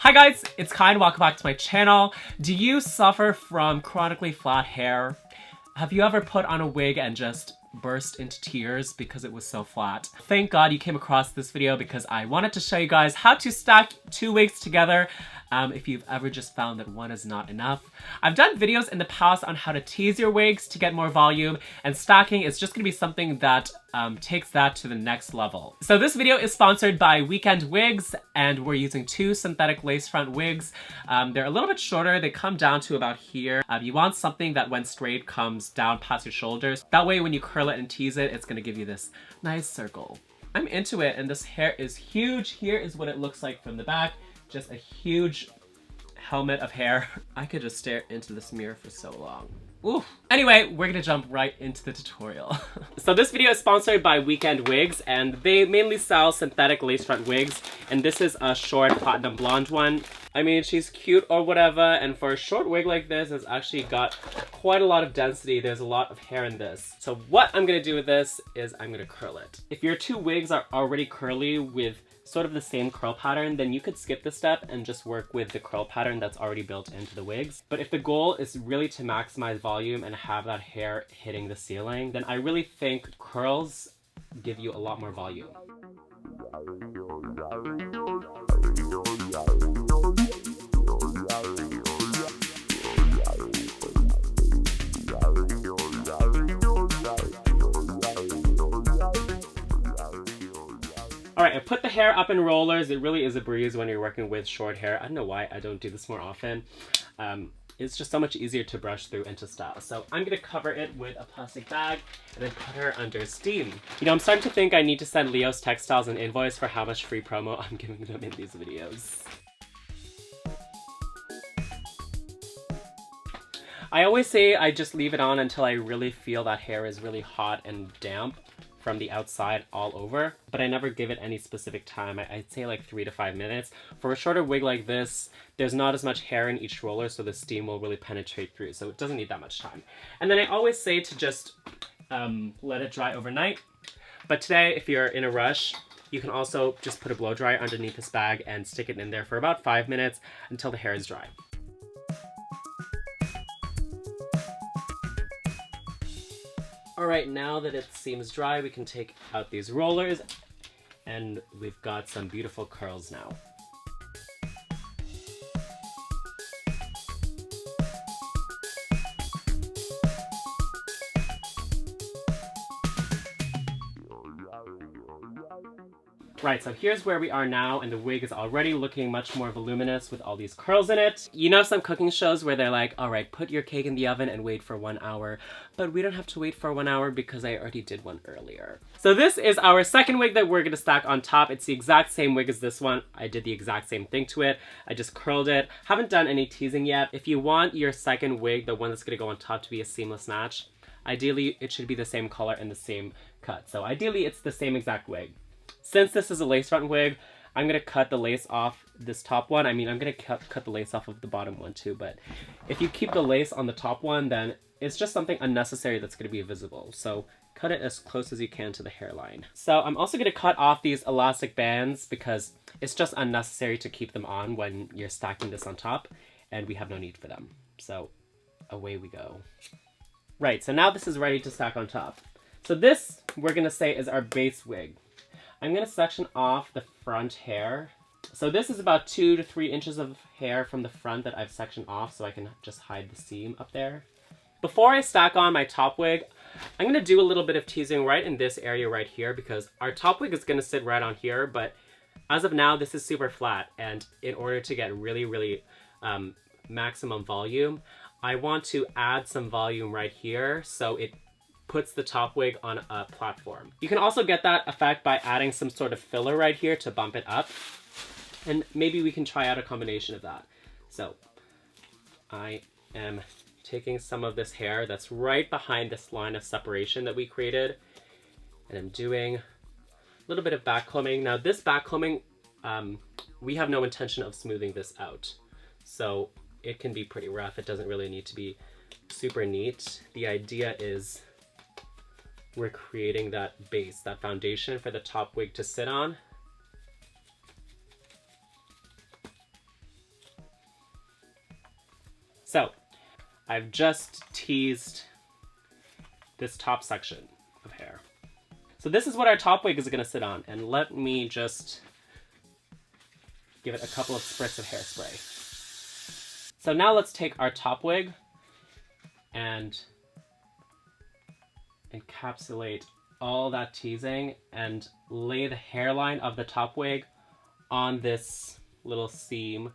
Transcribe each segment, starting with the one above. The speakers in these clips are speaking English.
Hi guys, it's Kai and welcome back to my channel. Do you suffer from chronically flat hair? Have you ever put on a wig and just burst into tears because it was so flat? Thank God you came across this video because I wanted to show you guys how to stack two wigs together if you've ever just found that one is not enough. I've done videos in the past on how to tease your wigs to get more volume, and stacking is just going to be something that takes that to the next level. So this video is sponsored by Weekendwigs, and we're using two synthetic lace front wigs. They're a little bit shorter, they come down to about here. You want something that when straight comes down past your shoulders. That way when you curl it and tease it, it's going to give you this nice circle. I'm into it, and this hair is huge. Here is what it looks like from the back. Just a huge helmet of hair. I could just stare into this mirror for so long. Ooh. Anyway, we're gonna jump right into the tutorial. So this video is sponsored by Weekendwigs, and they mainly sell synthetic lace front wigs, and this is a short platinum blonde one. I mean, she's cute or whatever, and for a short wig like this, it's actually got quite a lot of density. There's a lot of hair in this. So what I'm gonna do with this is I'm gonna curl it. If your two wigs are already curly with sort of the same curl pattern, then you could skip this step and just work with the curl pattern that's already built into the wigs. But if the goal is really to maximize volume and have that hair hitting the ceiling, then I really think curls give you a lot more volume. Alright, I put the hair up in rollers. It really is a breeze when you're working with short hair. I don't know why I don't do this more often. It's just so much easier to brush through into style. So I'm going to cover it with a plastic bag and then put her under steam. You know, I'm starting to think I need to send Leo's Textiles an invoice for how much free promo I'm giving them in these videos. I always say I just leave it on until I really feel that hair is really hot and damp from the outside all over, but I never give it any specific time. I'd say like 3 to 5 minutes. For a shorter wig like this, there's not as much hair in each roller, so the steam will really penetrate through, so it doesn't need that much time. And then I always say to just let it dry overnight. But today, if you're in a rush, you can also just put a blow dryer underneath this bag and stick it in there for about 5 minutes until the hair is dry. Alright, now that it seems dry, we can take out these rollers, and we've got some beautiful curls now. Right, so here's where we are now, and the wig is already looking much more voluminous with all these curls in it. You know some cooking shows where they're like, alright, put your cake in the oven and wait for 1 hour. But we don't have to wait for 1 hour because I already did one earlier. So this is our second wig that we're going to stack on top. It's the exact same wig as this one. I did the exact same thing to it. I just curled it. Haven't done any teasing yet. If you want your second wig, the one that's going to go on top, to be a seamless match, ideally it should be the same color and the same cut. So ideally it's the same exact wig. Since this is a lace front wig, I'm going to cut the lace off this top one. I mean, I'm going to cut the lace off of the bottom one too, but if you keep the lace on the top one, then it's just something unnecessary that's going to be visible. So cut it as close as you can to the hairline. So I'm also going to cut off these elastic bands because it's just unnecessary to keep them on when you're stacking this on top, and we have no need for them. So away we go. Right, so now this is ready to stack on top. So this, we're going to say, is our base wig. I'm going to section off the front hair. So this is about 2 to 3 inches of hair from the front that I've sectioned off so I can just hide the seam up there. Before I stack on my top wig, I'm going to do a little bit of teasing right in this area right here because our top wig is going to sit right on here, but as of now this is super flat, and in order to get really maximum volume, I want to add some volume right here so it puts the top wig on a platform. You can also get that effect by adding some sort of filler right here to bump it up, and maybe we can try out a combination of that. So I am taking some of this hair that's right behind this line of separation that we created, and I'm doing a little bit of backcombing. Now this backcombing, we have no intention of smoothing this out, so it can be pretty rough. It doesn't really need to be super neat. The idea is we're creating that base, that foundation for the top wig to sit on. So I've just teased this top section of hair. So this is what our top wig is going to sit on, and let me just give it a couple of spritz of hairspray. So now let's take our top wig and encapsulate all that teasing and lay the hairline of the top wig on this little seam,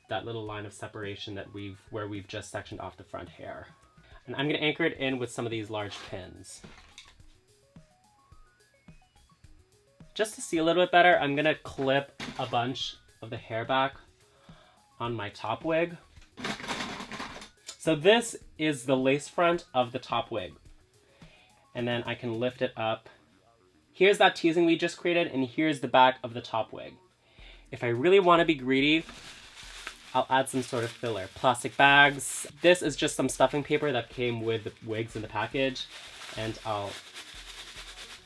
that little line of separation that where we've just sectioned off the front hair. And I'm going to anchor it in with some of these large pins. Just to see a little bit better, I'm going to clip a bunch of the hair back on my top wig. So this is the lace front of the top wig. And then I can lift it up. Here's that teasing we just created, and here's the back of the top wig. If I really want to be greedy, I'll add some sort of filler. Plastic bags. This is just some stuffing paper that came with the wigs in the package, and I'll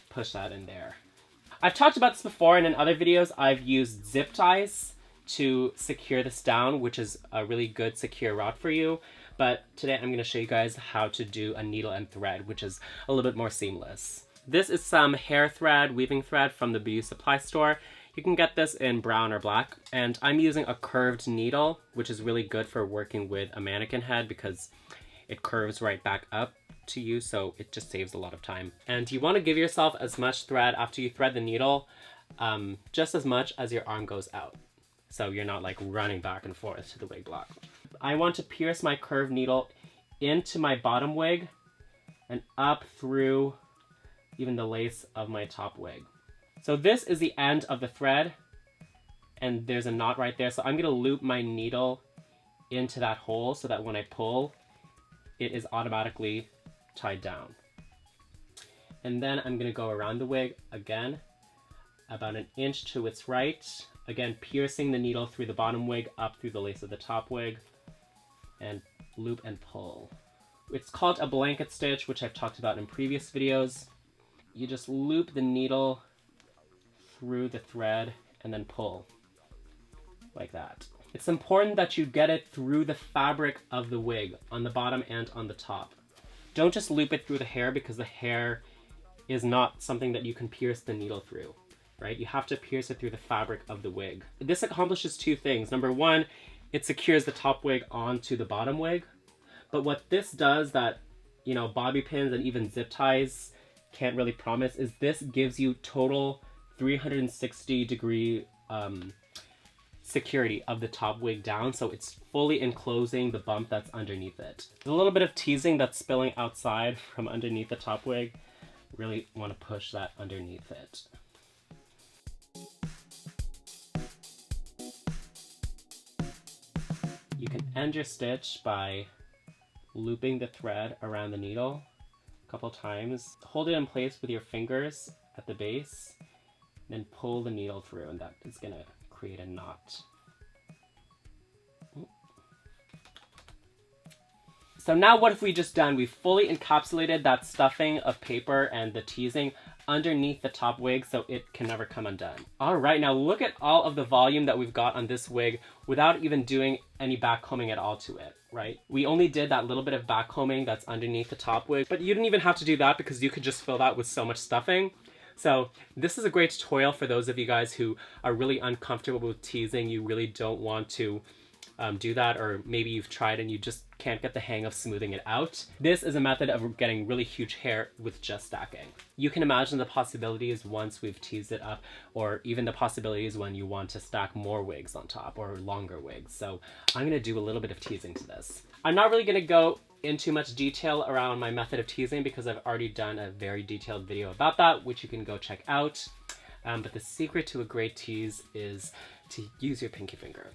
push that in there. I've talked about this before, and in other videos I've used zip ties to secure this down, which is a really good secure route for you. But today I'm going to show you guys how to do a needle and thread, which is a little bit more seamless. This is some hair thread, weaving thread from the beauty supply store. You can get this in brown or black, and I'm using a curved needle, which is really good for working with a mannequin head because it curves right back up to you, so it just saves a lot of time. And you want to give yourself as much thread after you thread the needle, just as much as your arm goes out, so you're not like running back and forth to the wig block. I want to pierce my curved needle into my bottom wig and up through even the lace of my top wig. So this is the end of the thread, and there's a knot right there, so I'm going to loop my needle into that hole so that when I pull, it is automatically tied down. And then I'm going to go around the wig again, about an inch to its right, again piercing the needle through the bottom wig up through the lace of the top wig, and loop and pull. It's called a blanket stitch, which I've talked about in previous videos. You just loop the needle through the thread and then pull like that. It's important that you get it through the fabric of the wig on the bottom and on the top. Don't just loop it through the hair, because the hair is not something that you can pierce the needle through, right? You have to pierce it through the fabric of the wig. This accomplishes two things. Number one, it secures the top wig onto the bottom wig. But what this does that, you know, bobby pins and even zip ties can't really promise is this gives you total 360-degree security of the top wig down, so it's fully enclosing the bump that's underneath it. There's a little bit of teasing that's spilling outside from underneath the top wig. Really want to push that underneath it. You can end your stitch by looping the thread around the needle a couple times. Hold it in place with your fingers at the base, then pull the needle through, and that is going to create a knot. So now what have we just done? We've fully encapsulated that stuffing of paper and the teasing underneath the top wig so it can never come undone. All right, now look at all of the volume that we've got on this wig without even doing any backcombing at all to it, right? We only did that little bit of backcombing that's underneath the top wig, but you didn't even have to do that because you could just fill that with so much stuffing. So this is a great tutorial for those of you guys who are really uncomfortable with teasing. You really don't want to do that, or maybe you've tried and you just can't get the hang of smoothing it out. This is a method of getting really huge hair with just stacking. You can imagine the possibilities once we've teased it up, or even the possibilities when you want to stack more wigs on top or longer wigs. So I'm going to do a little bit of teasing to this. I'm not really going to go into much detail around my method of teasing because I've already done a very detailed video about that, which you can go check out. But the secret to a great tease is to use your pinky finger.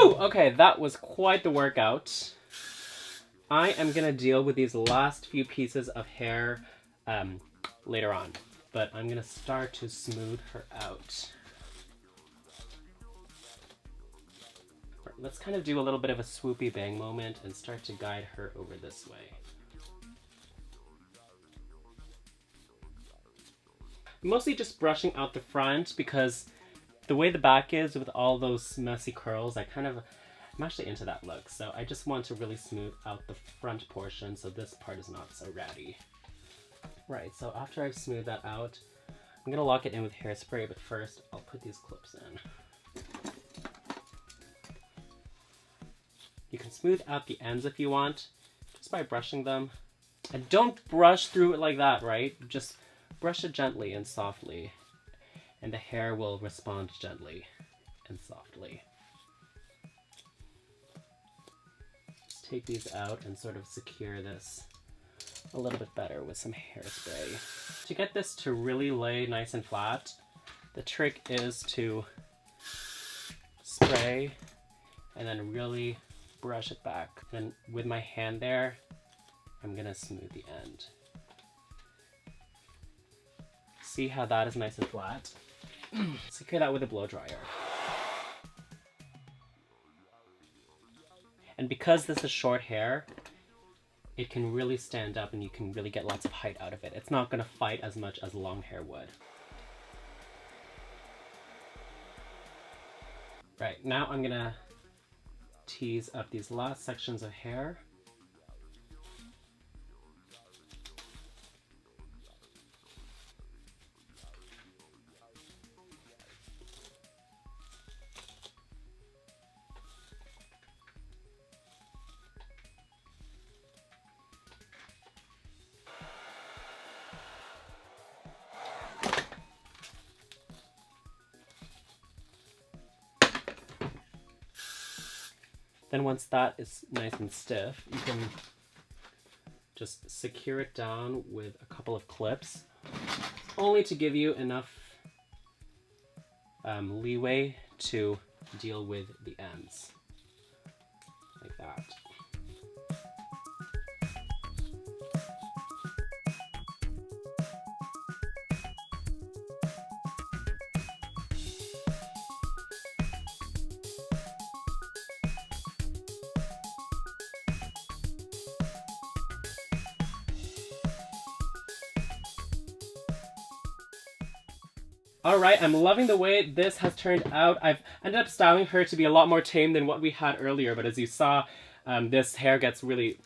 Whew! Okay, that was quite the workout. I am gonna deal with these last few pieces of hair later on, but I'm gonna start to smooth her out. Let's kind of do a little bit of a swoopy bang moment and start to guide her over this way. Mostly just brushing out the front because the way the back is with all those messy curls, I'm actually into that look. So I just want to really smooth out the front portion so this part is not so ratty. Right, so after I've smoothed that out, I'm gonna lock it in with hairspray, but first I'll put these clips in. You can smooth out the ends if you want, just by brushing them. And don't brush through it like that, right? Just brush it gently and softly, and the hair will respond gently and softly. Just take these out and sort of secure this a little bit better with some hairspray. To get this to really lay nice and flat, the trick is to spray and then really brush it back. And with my hand there, I'm gonna smooth the end. See how that is nice and flat? Secure that with a blow dryer. And because this is short hair, it can really stand up and you can really get lots of height out of it. It's not gonna fight as much as long hair would. Right, now I'm gonna tease up these last sections of hair. Then once that is nice and stiff, you can just secure it down with a couple of clips, only to give you enough leeway to deal with the ends, like that. Alright, I'm loving the way this has turned out. I've ended up styling her to be a lot more tame than what we had earlier, but as you saw, this hair gets really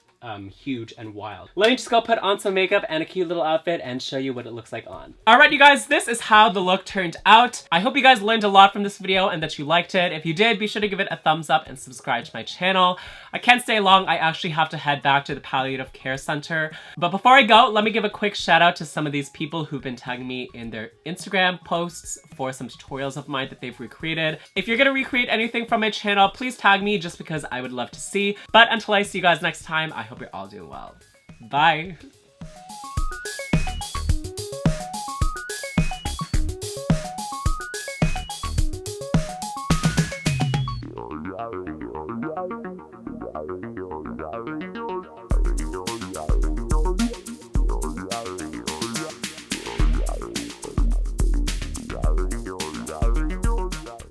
huge and wild. Let me just go put on some makeup and a cute little outfit and show you what it looks like on. Alright you guys, this is how the look turned out. I hope you guys learned a lot from this video and that you liked it. If you did, be sure to give it a thumbs up and subscribe to my channel. I can't stay long, I actually have to head back to the palliative care center. But before I go, let me give a quick shout out to some of these people who've been tagging me in their Instagram posts for some tutorials of mine that they've recreated. If you're gonna recreate anything from my channel, please tag me just because I would love to see. But until I see you guys next time, I hope you're all doing well. Bye!